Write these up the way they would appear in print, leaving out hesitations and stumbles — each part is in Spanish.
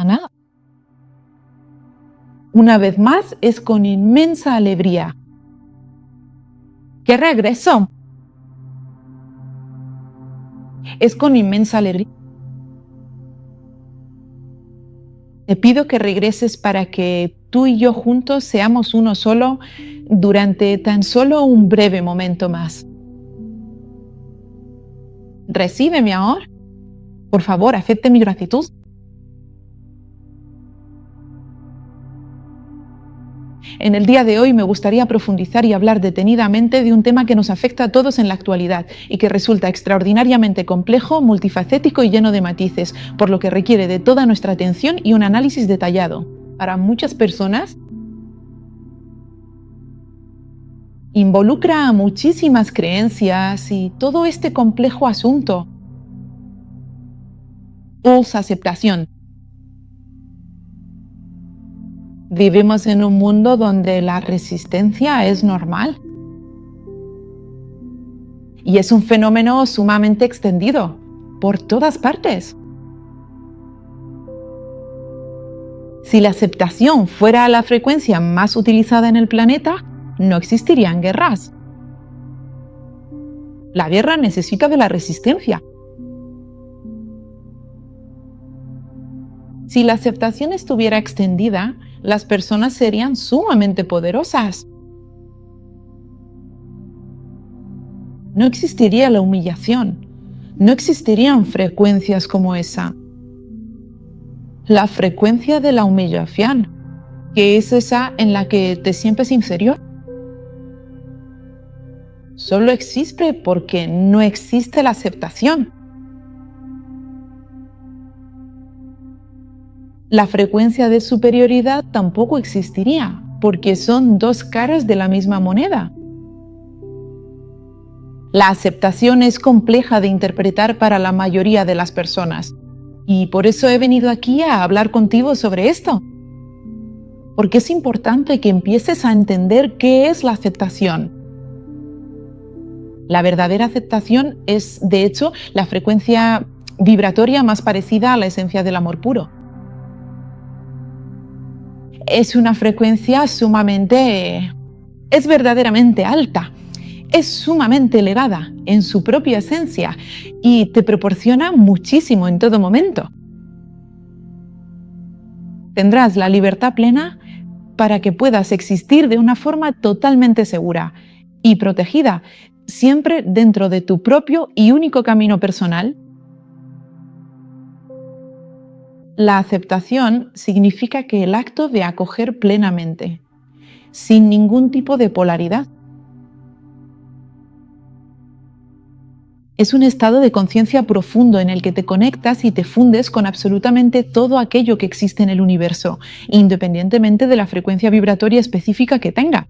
A nada. Una vez más, es con inmensa alegría que regreso. Es con inmensa alegría. Te pido que regreses para que tú y yo juntos seamos uno solo durante tan solo un breve momento más. Recibe mi amor. Por favor, acepte mi gratitud. En el día de hoy me gustaría profundizar y hablar detenidamente de un tema que nos afecta a todos en la actualidad y que resulta extraordinariamente complejo, multifacético y lleno de matices, por lo que requiere de toda nuestra atención y un análisis detallado. Para muchas personas, involucra a muchísimas creencias y todo este complejo asunto es aceptación. Vivimos en un mundo donde la resistencia es normal y es un fenómeno sumamente extendido por todas partes. Si la aceptación fuera la frecuencia más utilizada en el planeta, no existirían guerras. La guerra necesita de la resistencia. Si la aceptación estuviera extendida, las personas serían sumamente poderosas. No existiría la humillación. No existirían frecuencias como esa. La frecuencia de la humillación, que es esa en la que te sientes inferior, solo existe porque no existe la aceptación. La frecuencia de superioridad tampoco existiría, porque son dos caras de la misma moneda. La aceptación es compleja de interpretar para la mayoría de las personas, y por eso he venido aquí a hablar contigo sobre esto. Porque es importante que empieces a entender qué es la aceptación. La verdadera aceptación es, de hecho, la frecuencia vibratoria más parecida a la esencia del amor puro. Es una frecuencia es verdaderamente alta, es sumamente elevada en su propia esencia y te proporciona muchísimo en todo momento. Tendrás la libertad plena para que puedas existir de una forma totalmente segura y protegida, siempre dentro de tu propio y único camino personal. La aceptación significa que el acto de acoger plenamente, sin ningún tipo de polaridad. Es un estado de conciencia profundo en el que te conectas y te fundes con absolutamente todo aquello que existe en el universo, independientemente de la frecuencia vibratoria específica que tenga.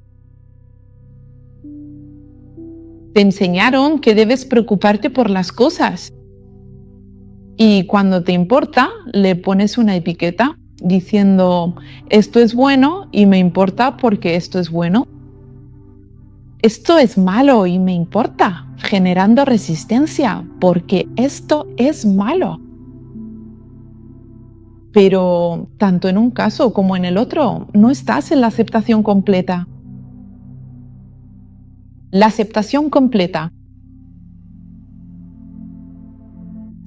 Te enseñaron que debes preocuparte por las cosas. Y cuando te importa, le pones una etiqueta diciendo, esto es bueno y me importa porque esto es bueno. Esto es malo y me importa, generando resistencia porque esto es malo. Pero tanto en un caso como en el otro, no estás en la aceptación completa. La aceptación completa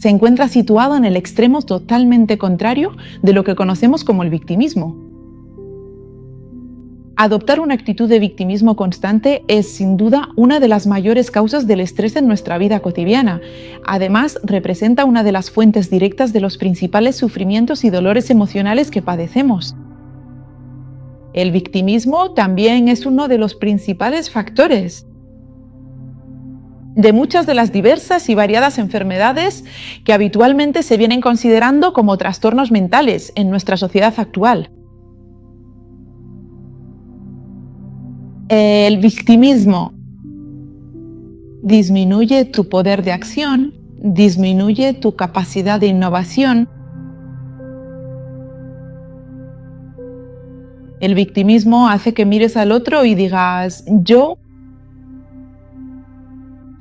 se encuentra situado en el extremo totalmente contrario de lo que conocemos como el victimismo. Adoptar una actitud de victimismo constante es sin duda una de las mayores causas del estrés en nuestra vida cotidiana. Además, representa una de las fuentes directas de los principales sufrimientos y dolores emocionales que padecemos. El victimismo también es uno de los principales factores de muchas de las diversas y variadas enfermedades que habitualmente se vienen considerando como trastornos mentales en nuestra sociedad actual. El victimismo disminuye tu poder de acción, disminuye tu capacidad de innovación. El victimismo hace que mires al otro y digas, yo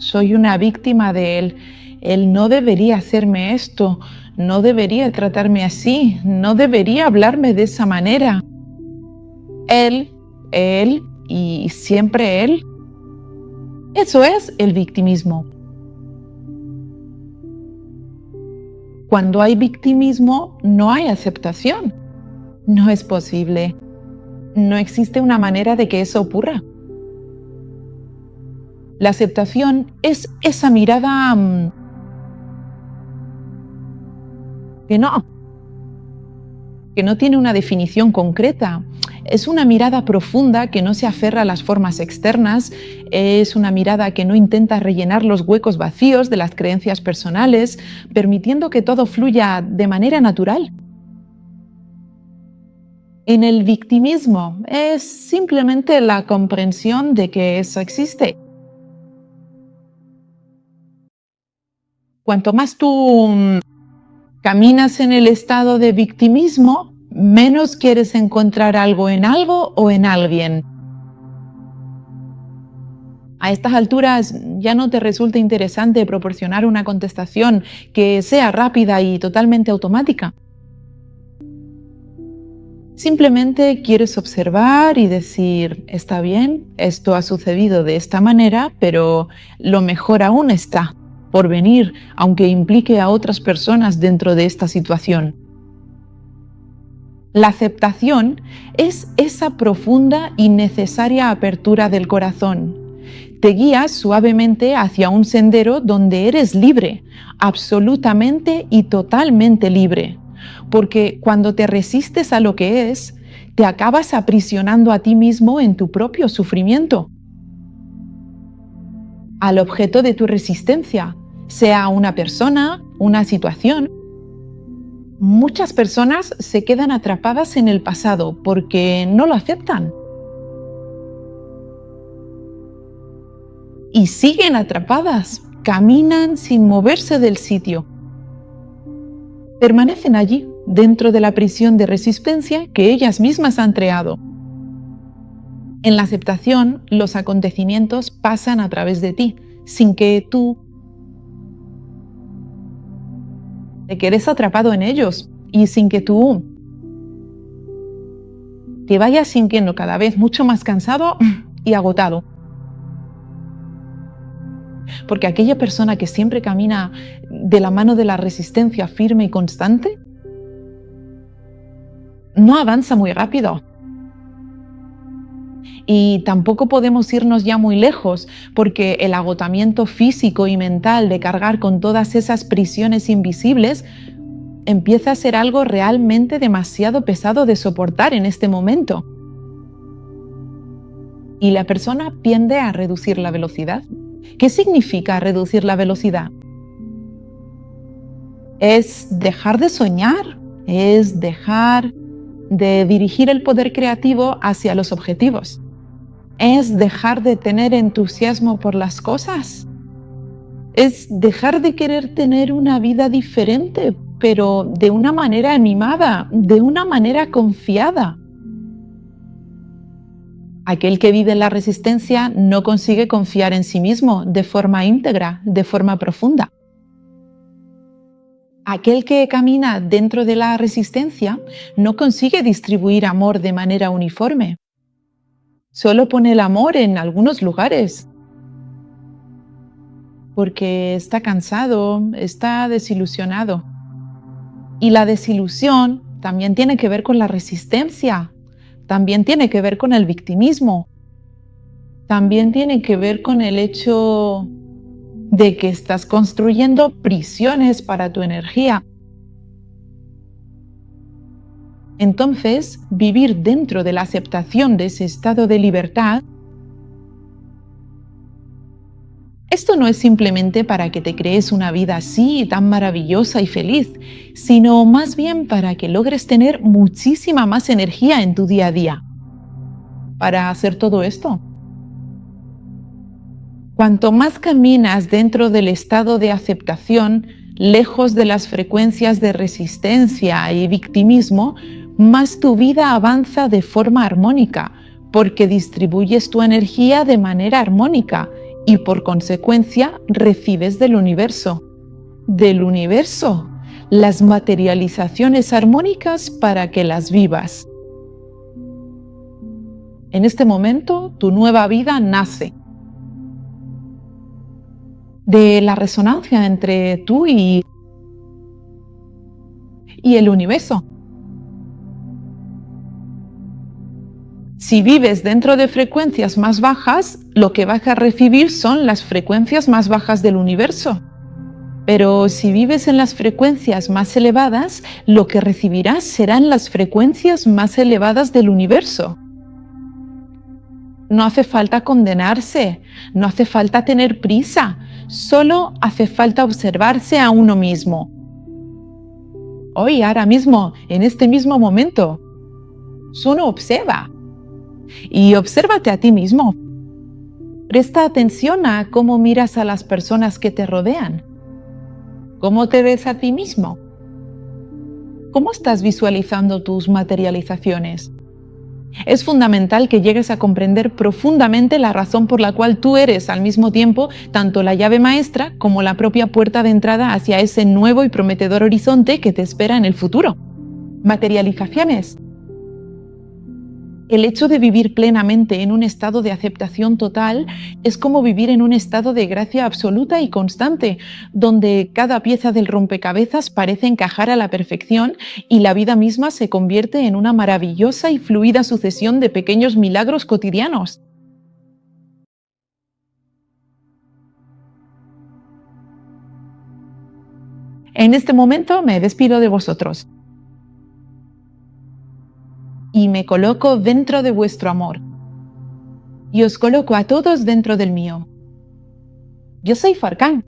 soy una víctima de él. él no debería hacerme esto, no debería tratarme así, no debería hablarme de esa manera. Él y siempre él. Eso es el victimismo. Cuando hay victimismo, no hay aceptación. No es posible. No existe una manera de que eso ocurra. La aceptación es esa mirada que no tiene una definición concreta. Es una mirada profunda que no se aferra a las formas externas, es una mirada que no intenta rellenar los huecos vacíos de las creencias personales, permitiendo que todo fluya de manera natural. En el victimismo es simplemente la comprensión de que eso existe. Cuanto más tú caminas en el estado de victimismo, menos quieres encontrar algo o en alguien. A estas alturas ya no te resulta interesante proporcionar una contestación que sea rápida y totalmente automática. Simplemente quieres observar y decir, está bien, esto ha sucedido de esta manera, pero lo mejor aún está por venir, aunque implique a otras personas dentro de esta situación. La aceptación es esa profunda y necesaria apertura del corazón. Te guías suavemente hacia un sendero donde eres libre, absolutamente y totalmente libre, porque cuando te resistes a lo que es, te acabas aprisionando a ti mismo en tu propio sufrimiento. Al objeto de tu resistencia, sea una persona, una situación. Muchas personas se quedan atrapadas en el pasado porque no lo aceptan. Y siguen atrapadas, caminan sin moverse del sitio. Permanecen allí, dentro de la prisión de resistencia que ellas mismas han creado. En la aceptación, los acontecimientos pasan a través de ti, sin que tú te quedes atrapado en ellos y sin que tú te vayas sintiendo cada vez mucho más cansado y agotado. Porque aquella persona que siempre camina de la mano de la resistencia firme y constante, no avanza muy rápido. Y tampoco podemos irnos ya muy lejos, porque el agotamiento físico y mental de cargar con todas esas prisiones invisibles empieza a ser algo realmente demasiado pesado de soportar en este momento. Y la persona tiende a reducir la velocidad. ¿Qué significa reducir la velocidad? Es dejar de soñar, es dejar de dirigir el poder creativo hacia los objetivos. Es dejar de tener entusiasmo por las cosas. Es dejar de querer tener una vida diferente, pero de una manera animada, de una manera confiada. Aquel que vive en la resistencia no consigue confiar en sí mismo de forma íntegra, de forma profunda. Aquel que camina dentro de la resistencia no consigue distribuir amor de manera uniforme. Solo pone el amor en algunos lugares, porque está cansado, está desilusionado. Y la desilusión también tiene que ver con la resistencia, también tiene que ver con el victimismo, también tiene que ver con el hecho de que estás construyendo prisiones para tu energía. Entonces, vivir dentro de la aceptación de ese estado de libertad, esto no es simplemente para que te crees una vida así, tan maravillosa y feliz, sino más bien para que logres tener muchísima más energía en tu día a día para hacer todo esto. Cuanto más caminas dentro del estado de aceptación, lejos de las frecuencias de resistencia y victimismo, más tu vida avanza de forma armónica, porque distribuyes tu energía de manera armónica y por consecuencia recibes del universo. del universo, las materializaciones armónicas para que las vivas. En este momento, tu nueva vida nace de la resonancia entre tú y el universo. Si vives dentro de frecuencias más bajas, lo que vas a recibir son las frecuencias más bajas del universo. Pero si vives en las frecuencias más elevadas, lo que recibirás serán las frecuencias más elevadas del universo. No hace falta condenarse, no hace falta tener prisa, solo hace falta observarse a uno mismo. Hoy, ahora mismo, en este mismo momento, solo observa. Y obsérvate a ti mismo. Presta atención a cómo miras a las personas que te rodean. ¿Cómo te ves a ti mismo? ¿Cómo estás visualizando tus materializaciones? Es fundamental que llegues a comprender profundamente la razón por la cual tú eres al mismo tiempo tanto la llave maestra como la propia puerta de entrada hacia ese nuevo y prometedor horizonte que te espera en el futuro. Materializaciones. El hecho de vivir plenamente en un estado de aceptación total es como vivir en un estado de gracia absoluta y constante, donde cada pieza del rompecabezas parece encajar a la perfección y la vida misma se convierte en una maravillosa y fluida sucesión de pequeños milagros cotidianos. En este momento me despido de vosotros y me coloco dentro de vuestro amor. Y os coloco a todos dentro del mío. Yo soy Farkán.